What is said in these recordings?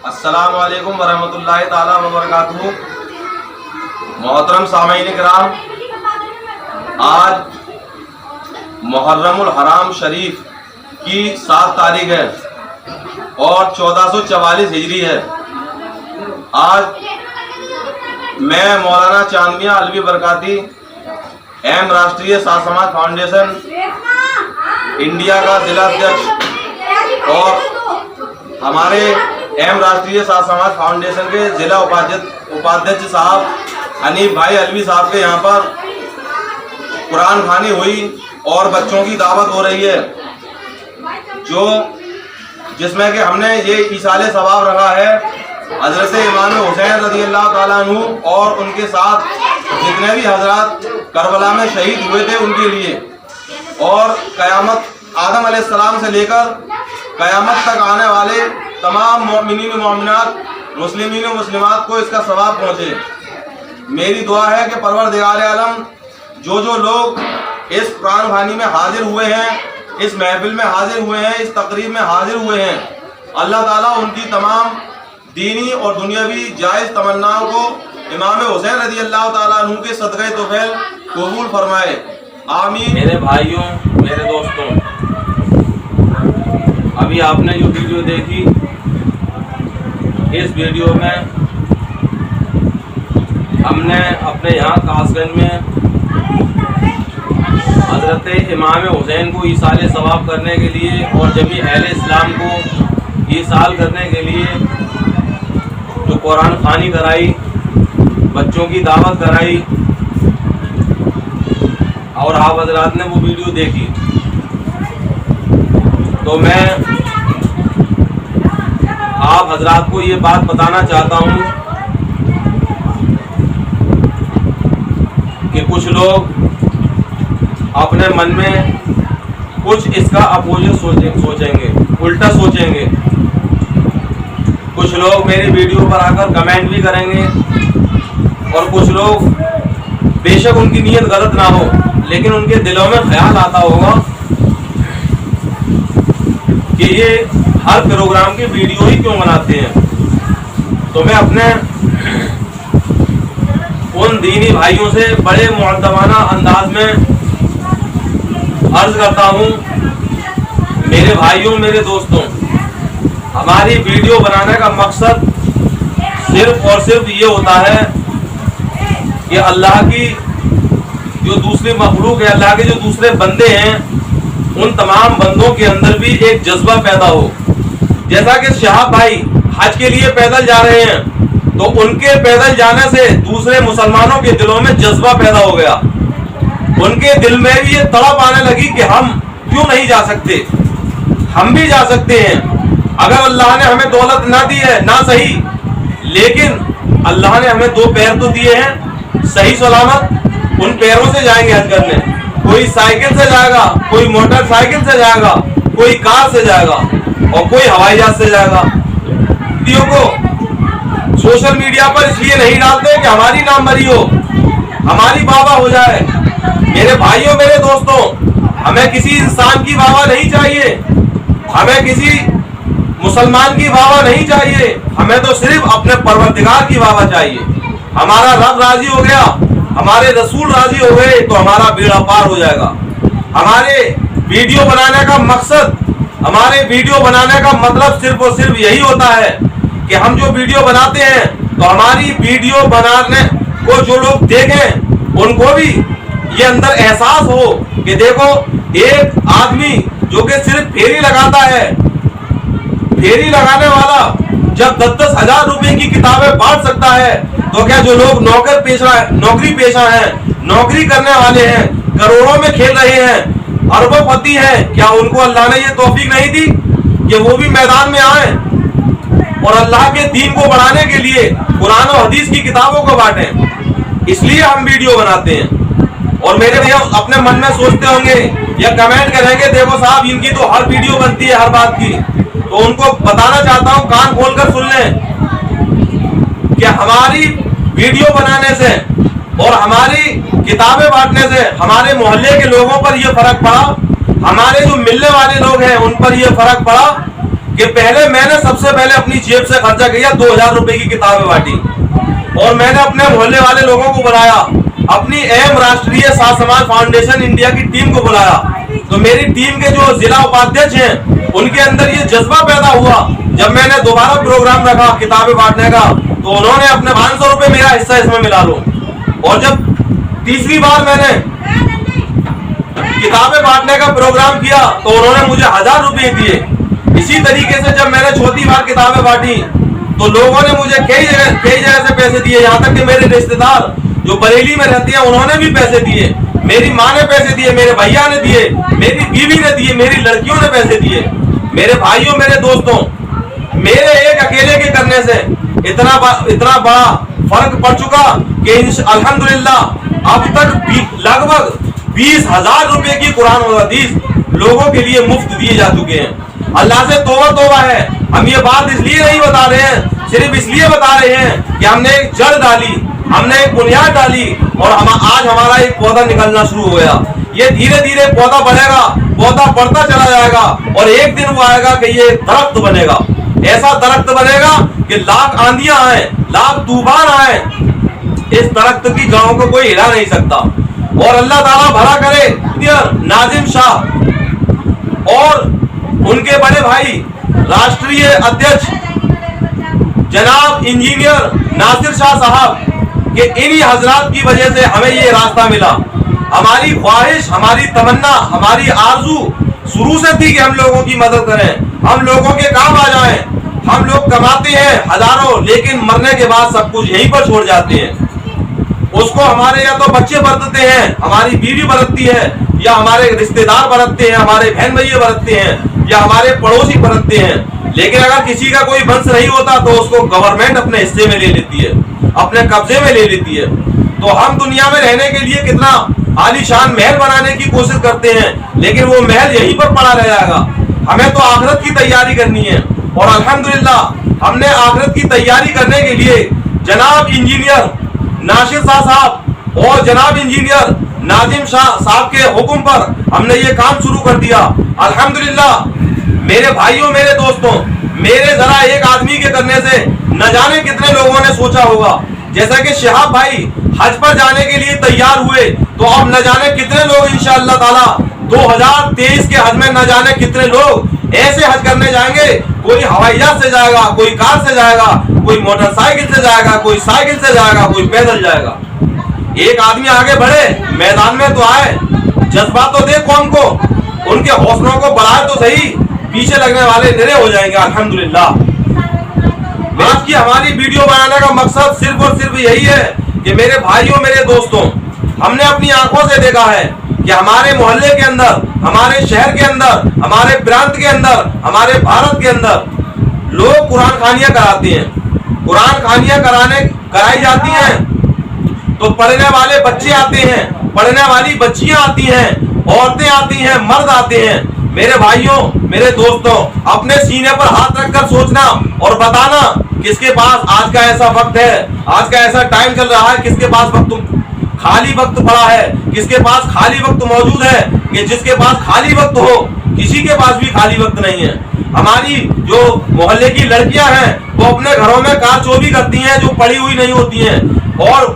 السلام علیکم ورحمۃ اللہ تعالیٰ وبرکاتہ۔ محترم سامعین کرام، آج محرم الحرام شریف کی 7 تاریخ ہے اور 1444 ہجری ہے۔ آج میں مولانا چاند میاں علوی برکاتی ایم راشٹریہ ساتھ سماج فاؤنڈیشن انڈیا کا ضلع ادھیکش اور ہمارے ایم راشٹریہ ساتھ سماج فاؤنڈیشن کے ضلع اپادھیش صاحب حنیف بھائی علوی صاحب کے یہاں پر قرآن خوانی ہوئی اور بچوں کی دعوت ہو رہی ہے، جس میں کہ ہم نے یہ ایصال ثواب رکھا ہے حضرت امام حسین رضی اللہ تعالیٰ عنہ اور ان کے ساتھ جتنے بھی حضرات کربلا میں شہید ہوئے تھے ان کے لیے، اور قیامت آدم علیہ السلام سے لے کر قیامت تک آنے والے تمام مومنین و مومنات، مسلمین و مسلمات کو اس کا ثواب پہنچے۔ میری دعا ہے کہ پروردگار عالم جو لوگ اس قرآن خوانی میں حاضر ہوئے ہیں، اس محفل میں حاضر ہوئے ہیں، اس تقریب میں حاضر ہوئے ہیں، اللہ تعالیٰ ان کی تمام دینی اور دنیاوی جائز تمناؤں کو امام حسین رضی اللہ تعالیٰ عنہ کے صدقہ طفیل قبول فرمائے، آمین۔ میرے بھائیوں، میرے دوستوں، ابھی آپ نے جو ویڈیو دیکھی، اس ویڈیو میں ہم نے اپنے یہاں کاس گنج میں حضرت امام حسین کو ایصال ثواب کرنے کے لیے اور جمیع اہل اسلام کو ایصال کرنے کے لیے جو قرآن خوانی کرائی، بچوں کی دعوت کرائی، اور آپ حضرات نے وہ ویڈیو دیکھی، تو میں آپ حضرات کو یہ بات بتانا چاہتا ہوں کہ کچھ لوگ اپنے من میں کچھ اس کا اپوزٹ سوچیں گے، الٹا سوچیں گے۔ کچھ لوگ میری ویڈیو پر آ کر کمنٹ بھی کریں گے، اور کچھ لوگ بے شک ان کی نیت غلط نہ ہو لیکن ان کے دلوں میں خیال آتا ہوگا کہ یہ ہر پروگرام کی ویڈیو ہی کیوں بناتے ہیں۔ تو میں اپنے ان دینی بھائیوں سے بڑے معدبانہ انداز میں عرض کرتا ہوں، میرے بھائیوں، میرے دوستوں، ہماری ویڈیو بنانے کا مقصد صرف اور صرف یہ ہوتا ہے کہ اللہ کی جو دوسری مخلوق ہے، اللہ کے جو دوسرے بندے ہیں، ان تمام بندوں کے اندر بھی ایک جذبہ پیدا ہو۔ جیسا کہ شہاب بھائی حج کے لیے پیدل جا رہے ہیں، تو ان کے پیدل جانے سے دوسرے مسلمانوں کے دلوں میں جذبہ پیدا ہو گیا، ان کے دل میں بھی یہ تڑپ آنے لگی کہ ہم کیوں نہیں جا سکتے، ہم بھی جا سکتے ہیں۔ اگر اللہ نے ہمیں دولت نہ دی ہے، نہ صحیح، لیکن اللہ نے ہمیں 2 پیر تو دیے ہیں صحیح سلامت، ان پیروں سے جائیں گے حج کرنے۔ کوئی سائیکل سے جائے گا، کوئی موٹر سائیکل سے جائے گا، کوئی کار سے جائے گا، اور کوئی ہوائی جہاز سے جائے گا۔ ویڈیو کو سوشل میڈیا پر اس لیے نہیں ڈالتے کہ ہماری نام بری ہو، ہماری بابا ہو جائے۔ میرے بھائیوں، میرے دوستوں، ہمیں کسی انسان کی بابا نہیں چاہیے، ہمیں کسی مسلمان کی بابا نہیں چاہیے، ہمیں تو صرف اپنے پروردگار کی بابا چاہیے۔ ہمارا رب راضی ہو گیا، ہمارے رسول راضی ہو گئے، تو ہمارا بیڑا پار ہو جائے گا۔ ہمارے ویڈیو بنانے کا مقصد، ہمارے ویڈیو بنانے کا مطلب صرف اور صرف یہی ہوتا ہے کہ ہم جو ویڈیو بناتے ہیں تو ہماری ویڈیو بنانے کو جو لوگ دیکھیں ان کو بھی یہ اندر احساس ہو کہ دیکھو، ایک آدمی جو کہ صرف پھیری لگاتا ہے، پھیری لگانے والا جب 10-10 ہزار روپے کی کتابیں بانٹ سکتا ہے، تو کیا جو لوگ نوکری پیشہ ہیں، نوکری کرنے والے ہیں، کروڑوں میں کھیل رہے ہیں، اربوں پتی ہیں، کیا ان کو اللہ نے یہ توفیق نہیں دی کہ وہ بھی میدان میں آئیں اور اللہ کے دین کو بڑھانے کے لیے قرآن و حدیث کی کتابوں کو بانٹیں؟ اس لیے ہم ویڈیو بناتے ہیں۔ اور میرے بھیا اپنے من میں سوچتے ہوں گے یا کمنٹ کریں گے، دیکھو صاحب ان کی تو ہر ویڈیو بنتی ہے ہر بات کی، تو ان کو بتانا چاہتا ہوں، کان کھول کر سن لیں کہ ہماری ویڈیو بنانے سے اور ہماری کتابیں بانٹنے سے ہمارے محلے کے لوگوں پر یہ فرق پڑا، ہمارے جو ملنے والے لوگ ہیں ان پر یہ فرق پڑا کہ پہلے میں نے سب سے پہلے اپنی جیب سے خرچہ کیا 2000 روپے کی کتابیں بانٹی, اور میں نے اپنے محلے والے لوگوں کو بلایا, اپنی اہم راشٹریہ ساز سماج فاؤنڈیشن انڈیا کی ٹیم کو بلایا. تو میری ٹیم کے جو ضلع اپادھیش ہیں ان کے اندر یہ جذبہ پیدا ہوا. جب میں نے دوبارہ پروگرام رکھا کتابیں بانٹنے کا تو انہوں نے اپنے 500 روپے میرا حصہ اس میں ملا لو. اور جب تیسری بار میں نے کتابیں بانٹنے کا پروگرام کیا تو انہوں نے مجھے 1000 روپے دیے. اسی طریقے سے جب میں نے چوتھی بار کتابیں بانٹی تو لوگوں نے مجھے کئی جگہ سے پیسے دیے, یہاں تک کہ میرے رشتے دار جو بریلی میں رہتے ہیں انہوں نے بھی پیسے دیے, میری ماں نے پیسے دیے, میرے بھیا نے دیے, میری بیوی نے دیے, میری لڑکیوں نے پیسے دیے. میرے بھائیوں, میرے دوستوں, میرے ایک اکیلے کے کرنے سے اتنا بڑا فرق پڑ چکا کہ الحمدللہ اب تک لگ بھگ 20,000 روپے کی قرآن و حدیث لوگوں کے لیے مفت دیے جا چکے ہیں. اللہ سے توبہ ہے. ہم یہ بات اس لیے نہیں بتا رہے ہیں, صرف اس لیے بتا رہے ہیں کہ ہم نے ایک جڑ ڈالی, ہم نے ایک بنیاد ڈالی, اور آج ہمارا ایک پودا نکلنا شروع ہو گیا. یہ دھیرے دھیرے پودا بڑھے گا, پودا بڑھتا چلا جائے گا, اور ایک دن وہ آئے گا کہ یہ درخت بنے گا. ایسا درخت بنے گا کہ لاکھ آندیاں آئیں, لاکھ طوفان آئیں, اس درخت کی جڑوں کو کوئی ہلا نہیں سکتا. اور اللہ تعالیٰ بھلا کرے ناظم شاہ اور ان کے بڑے بھائی راشٹریہ ادھیکش جناب انجینئر ناصر شاہ صاحب کہ انہی حضرات کی وجہ سے ہمیں یہ راستہ ملا. ہماری خواہش, ہماری تمنا, ہماری آرزو شروع سے تھی کہ ہم لوگوں کی مدد کریں, ہم لوگوں کے کام آ جائیں. ہم لوگ کماتے ہیں ہزاروں, لیکن مرنے کے بعد سب کچھ یہیں پر چھوڑ جاتے ہیں. اس کو ہمارے یا تو بچے برتتے ہیں, ہماری بیوی برتتی ہے, یا ہمارے رشتے دار برتتے ہیں, ہمارے بہن بھائی برتتے ہیں, یا ہمارے پڑوسی برتتے ہیں. لیکن اگر کسی کا کوئی بنس نہیں ہوتا تو اس کو گورنمنٹ اپنے حصے میں لے لیتی ہے, اپنے قبضے میں لے لیتی ہے. تو ہم دنیا میں رہنے کے لیے کتنا عالی شان محل بنانے کی کوشش کرتے ہیں, لیکن وہ محل یہیں پر پڑا رہ جائے گا. ہمیں تو آخرت کی تیاری کرنی ہے, اور الحمدللہ ہم نے آخرت کی تیاری کرنے کے لیے جناب انجینئر ناصر شاہ صاحب اور جناب انجینئر ناظم شاہ صاحب کے حکم پر ہم نے یہ کام شروع کر دیا. الحمدللہ میرے بھائیوں, میرے دوستوں, میرے ذرا ایک آدمی کے کرنے سے نہ جانے کتنے لوگوں نے سوچا ہوگا. جیسا کہ شہاب بھائی حج پر جانے کے لیے تیار ہوئے, تو اب نہ جانے کتنے لوگ انشاءاللہ تعالی 2023 کے حج میں نہ جانے کتنے لوگ ایسے حج کرنے جائیں گے. کوئی ہوائی جہاز سے جائے گا, کوئی کار سے جائے گا, کوئی موٹر سائیکل سے جائے گا, کوئی سائیکل سے جائے گا, کوئی پیدل جائے گا. ایک آدمی آگے بڑھے, میدان میں تو آئے, جذبہ تو دے قوم کو, ان کے حوصلوں کو بڑھائے تو صحیح, پیچھے لگنے والے نرے ہو جائیں گے. الحمدللہ آج کی ہماری ویڈیو بنانے کا مقصد صرف اور صرف یہی ہے کہ میرے بھائیوں, میرے دوستوں, ہم نے اپنی آنکھوں سے دیکھا ہے کہ ہمارے محلے کے اندر, ہمارے شہر کے اندر, ہمارے پرانت کے اندر, ہمارے بھارت کے اندر لوگ قرآن خوانیاں کراتے ہیں. قرآن خوانیاں کرائی جاتی ہیں تو پڑھنے والے بچے آتے ہیں, پڑھنے والی بچیاں آتی ہیں, عورتیں آتی ہیں, مرد آتے ہیں. میرے بھائیوں, میرے دوستوں, اپنے سینے پر ہاتھ رکھ کر سوچنا اور بتانا کس کے پاس آج کا ایسا وقت ہے, آج کا ایسا ٹائم چل رہا ہے, کس کے پاس وقت خالی وقت پڑا ہے, کس کے پاس خالی وقت موجود ہے, کہ جس کے پاس خالی وقت ہو. کسی کے پاس بھی خالی وقت نہیں ہے. ہماری جو محلے کی لڑکیاں ہیں وہ اپنے گھروں میں کار چوبی کرتی ہیں جو پڑھی ہوئی نہیں ہوتی ہیں, اور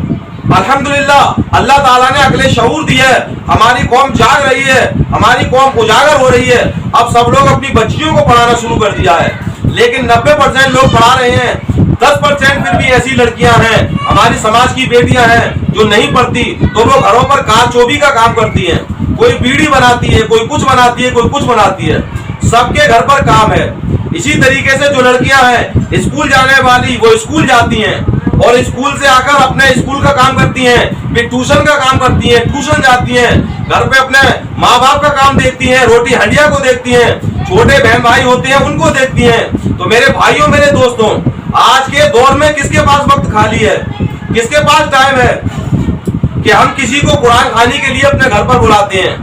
الحمدللہ اللہ تعالیٰ نے عقل شعور دی ہے. ہماری قوم جاگ رہی ہے, ہماری قوم اجاگر ہو رہی ہے. اب سب لوگ اپنی بچیوں کو پڑھانا شروع کر دیا ہے, لیکن 90% لوگ پڑھا رہے ہیں. 10% پھر بھی ایسی لڑکیاں ہیں, ہماری سماج کی بیٹیاں ہیں جو نہیں پڑھتی, تو وہ گھروں پر کار چوبی کا کام کرتی ہیں. کوئی بیڑی بناتی ہے, کوئی کچھ بناتی ہے, کوئی کچھ بناتی ہے. سب کے گھر پر کام ہے. اسی طریقے سے جو لڑکیاں ہیں اسکول جانے والی, وہ اسکول جاتی ہیں اور اسکول سے آ کر اپنے اسکول کا کام کرتی ہیں, پھر ٹیوشن کا کام کرتی ہیں, ٹیوشن جاتی ہیں, گھر پہ اپنے ماں باپ کا کام دیکھتی ہیں, روٹی ہنڈیا کو دیکھتی ہیں, چھوٹے بہن بھائی ہوتے ہیں ان کو دیکھتی ہیں. تو میرے بھائیوں, میرے دوستوں, آج کے دور میں کس کے پاس وقت خالی ہے, کس کے پاس ٹائم ہے کہ ہم کسی کو قرآن خوانی کے لیے اپنے گھر پر بلاتے ہیں,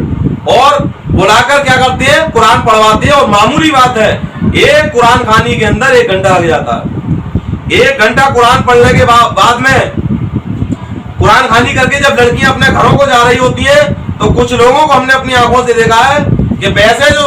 اور بلا کر کیا کرتے ہیں, قرآن پڑھواتے ہیں. اور معمولی بات ہے, ایک قرآن خوانی کے اندر 1 گھنٹہ لگ جاتا ہے. 1 گھنٹہ قرآن پڑھنے کے بعد میں قرآن خوانی کر کے جب لڑکیاں اپنے گھروں کو جا رہی ہوتی ہیں, تو کچھ لوگوں کو ہم نے اپنی آنکھوں سے دیکھا ہے کہ پیسے جو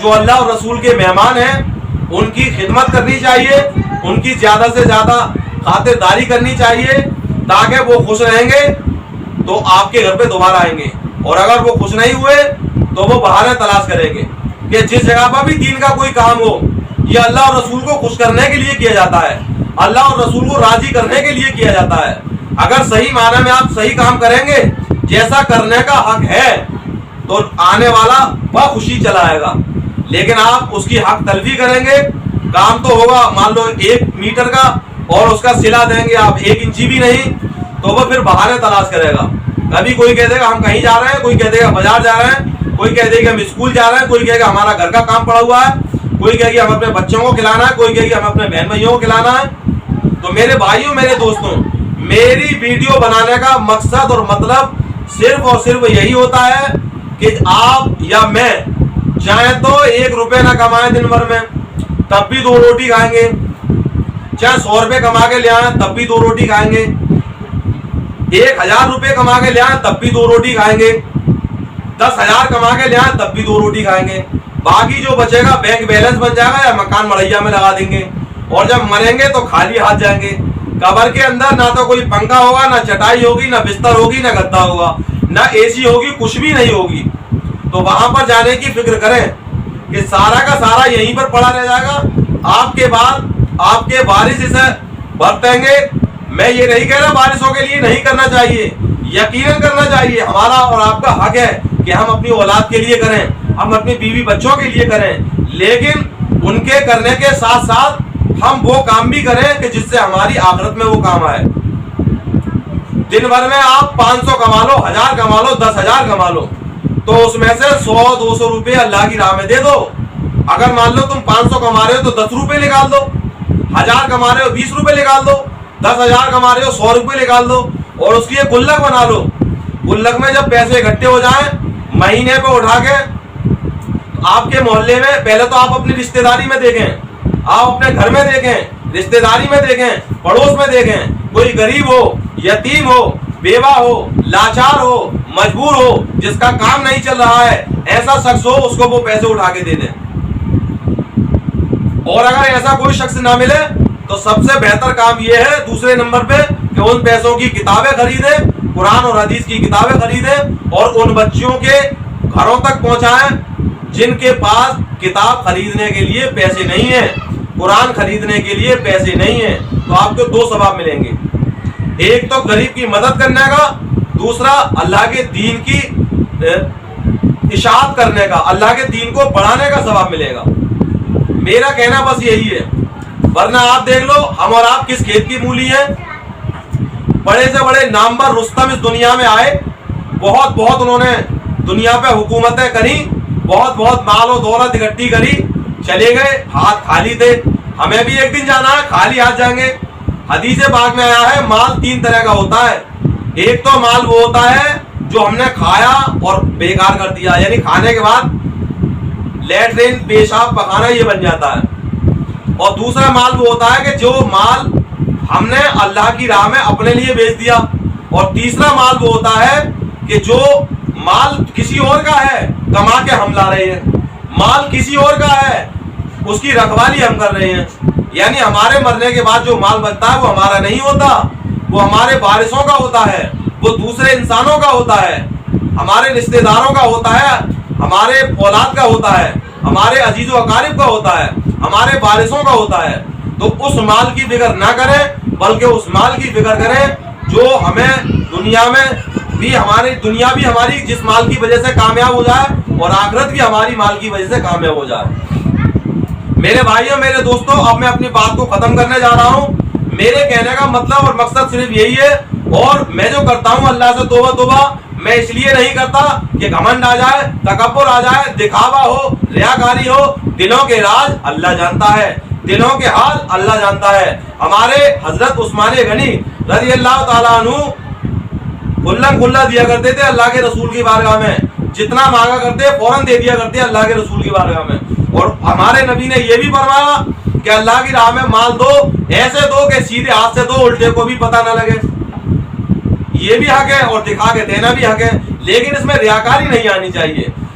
جو اللہ اور رسول کے مہمان ہیں ان کی خدمت کرنی چاہیے, ان کی زیادہ سے زیادہ خاطرداری کرنی چاہیے, تاکہ وہ خوش رہیں گے تو آپ کے گھر پہ دوبارہ آئیں گے, اور اگر وہ خوش نہیں ہوئے تو وہ بہانے تلاش کریں گے. کہ جس جگہ پر بھی دین کا کوئی کام ہو, یہ اللہ اور رسول کو خوش کرنے کے لیے کیا جاتا ہے, اللہ اور رسول کو راضی کرنے کے لیے کیا جاتا ہے. اگر صحیح معنی میں آپ صحیح کام کریں گے جیسا کرنے کا حق ہے تو آنے والا بخوشی چلا آئے گا. لیکن آپ اس کی حق تلفی کریں گے, کام تو ہوگا مان لو 1 میٹر کا اور اس کا صلہ دیں گے آپ 1 انچی بھی نہیں, تو وہ پھر بہانے تلاش کرے گا. کبھی کوئی کہہ دے گا ہم کہیں جا رہے ہیں, کوئی کہہ دے گا بازار جا رہے ہیں, کوئی کہہ دے گا ہم اسکول جا رہے ہیں, کوئی کہے گا ہمارا گھر کا کام پڑا ہوا ہے, کوئی کہے گا ہم اپنے بچوں کو کھلانا ہے, کوئی کہے گا ہم اپنے بہن بھائیوں کو کھلانا ہے. تو میرے بھائیوں میرے دوستوں, میری ویڈیو بنانے کا مقصد اور مطلب صرف اور صرف یہی ہوتا ہے کہ آپ یا میں چاہے تو 1 روپے نہ کمائیں دن بھر میں تب بھی 2 روٹی کھائیں گے, چاہے 100 روپے کما کے لے آئیں تب بھی 2 روٹی کھائیں گے, 1000 روپے کما کے لے آئیں تب بھی 2 روٹی کھائیں گے, 10,000 کما کے لے آئیں تب بھی 2 روٹی کھائیں گے. باقی جو بچے گا بینک بیلنس بن جائے گا یا مکان مڑیا میں لگا دیں گے, اور جب مریں گے تو خالی ہاتھ جائیں گے. قبر کے اندر نہ تو کوئی پنکھا ہوگا, نہ چٹائی ہوگی, نہ بستر ہوگی, نہ گدا ہوگا, نہ اے سی ہوگی, کچھ بھی نہیں ہوگی. تو وہاں پر جانے کی فکر کریں کہ سارا کا سارا یہیں پر پڑا رہ جائے گا. آپ کے بعد آپ کے وارث اسے برتیں گے. میں یہ نہیں کہہ رہا وارثوں کے لیے نہیں کرنا چاہیے, یقیناً کرنا چاہیے. ہمارا اور آپ کا حق ہے کہ ہم اپنی اولاد کے لیے کریں, ہم اپنی بیوی بچوں کے لیے کریں, لیکن ان کے کرنے کے ساتھ ساتھ ہم وہ کام بھی کریں کہ جس سے ہماری آخرت میں وہ کام آئے. دن بھر میں آپ 500 کما لو, 1000 کما لو, 10,000 کما لو, تو اس میں سے 100-200 روپے اللہ کی راہ میں دے دو. اگر مان لو تم 500 کما رہے ہو تو 10 روپے نکال دو, 1000 کما رہے ہو 20 روپے نکال دو, 10,000 کما رہے ہو 100 روپے نکال دو, اور اس کی ایک گلک بنا لو. گلک میں جب پیسے اکٹھے ہو جائیں مہینے پہ اٹھا کے آپ کے محلے میں, پہلے تو آپ اپنی رشتہ داری میں دیکھیں, آپ اپنے گھر میں دیکھیں, رشتہ داری میں دیکھیں, پڑوس میں دیکھیں, کوئی غریب ہو, یتیم ہو, بیوہ ہو, لاچار ہو, مجبور ہو, جس کا کام نہیں چل رہا ہے, ایسا شخص ہو اس کو وہ پیسے اٹھا کے دے دیں. اور اگر ایسا کوئی شخص نہ ملے تو سب سے بہتر کام یہ ہے دوسرے نمبر پہ کہ ان پیسوں کی کتابیں خریدیں, قرآن اور حدیث کی کتابیں خریدیں, اور ان بچوں کے گھروں تک پہنچائیں جن کے پاس کتاب خریدنے کے لیے پیسے نہیں ہیں, قرآن خریدنے کے لیے پیسے نہیں ہیں. تو آپ کو 2 ثواب ملیں گے, ایک تو غریب کی مدد کرنے کا, دوسرا اللہ کے دین کی اشاعت کرنے کا, اللہ کے دین کو بڑھانے کا ثواب ملے گا. میرا کہنا بس یہی ہے, ورنہ آپ دیکھ لو ہم اور آپ کس کھیت کی مولی ہیں. بڑے سے بڑے نامور رستم اس دنیا میں آئے, بہت انہوں نے دنیا پہ حکومتیں کری, بہت مال و دولت اکٹھی کری, چلے گئے ہاتھ خالی تھے. ہمیں بھی ایک دن جانا ہے, خالی ہاتھ جائیں گے. حدیث پاک میں آیا ہے مال 3 طرح کا ہوتا ہے. ایک تو مال وہ ہوتا ہے جو ہم نے کھایا اور بیکار کر دیا, یعنی کھانے کے بعد لیٹرین پیشاب پخانا یہ بن جاتا ہے. اور دوسرا مال وہ ہوتا ہے کہ جو مال ہم نے اللہ کی راہ میں اپنے لیے بیچ دیا. اور تیسرا مال وہ ہوتا ہے کہ جو مال کسی اور کا ہے کما کے ہم لا رہے ہیں, مال کسی اور کا ہے اس کی رکھوالی ہم کر رہے ہیں. یعنی ہمارے مرنے کے بعد جو مال بچتا ہے وہ ہمارا نہیں ہوتا, وہ ہمارے وارثوں کا ہوتا ہے, وہ دوسرے انسانوں کا ہوتا ہے, ہمارے رشتہ داروں کا ہوتا ہے, ہمارے اولاد کا ہوتا ہے, ہمارے عزیز و اقارب کا ہوتا ہے, ہمارے وارثوں کا ہوتا ہے. تو اس مال کی فکر نہ کریں بلکہ اس مال کی فکر کریں جو ہمیں دنیا میں بھی, ہماری دنیا بھی ہماری جس مال کی وجہ سے کامیاب ہو جائے اور آخرت بھی ہماری مال کی وجہ سے کامیاب ہو جائے. میرے بھائیوں میرے دوستوں, اب میں اپنی بات کو ختم کرنے جا رہا ہوں. میرے کہنے کا مطلب اور مقصد صرف یہی ہے, اور میں جو کرتا ہوں اللہ سے توبہ میں اس لیے نہیں کرتا کہ گھمنڈ آ جائے, تکبر آ جائے, دکھاوا ہو, ریاکاری ہو. دلوں کے راز اللہ جانتا ہے, دلوں کے حال اللہ جانتا ہے. ہمارے حضرت عثمان غنی رضی اللہ تعالیٰ عنہ کھلا دیا کرتے تھے اللہ کے رسول کی بارگاہ میں, جتنا مانگا کرتے فوراً دے دیا کرتے اللہ کے رسول کی بارگاہ میں. اور ہمارے نبی نے یہ بھی فرمایا کہ اللہ کی راہ میں مال دو, ایسے دو کہ سیدھے ہاتھ سے دو, الٹے کو بھی پتہ نہ لگے. یہ بھی حق ہے اور دکھا کے دینا بھی حق ہے, لیکن اس میں ریاکاری نہیں آنی چاہیے.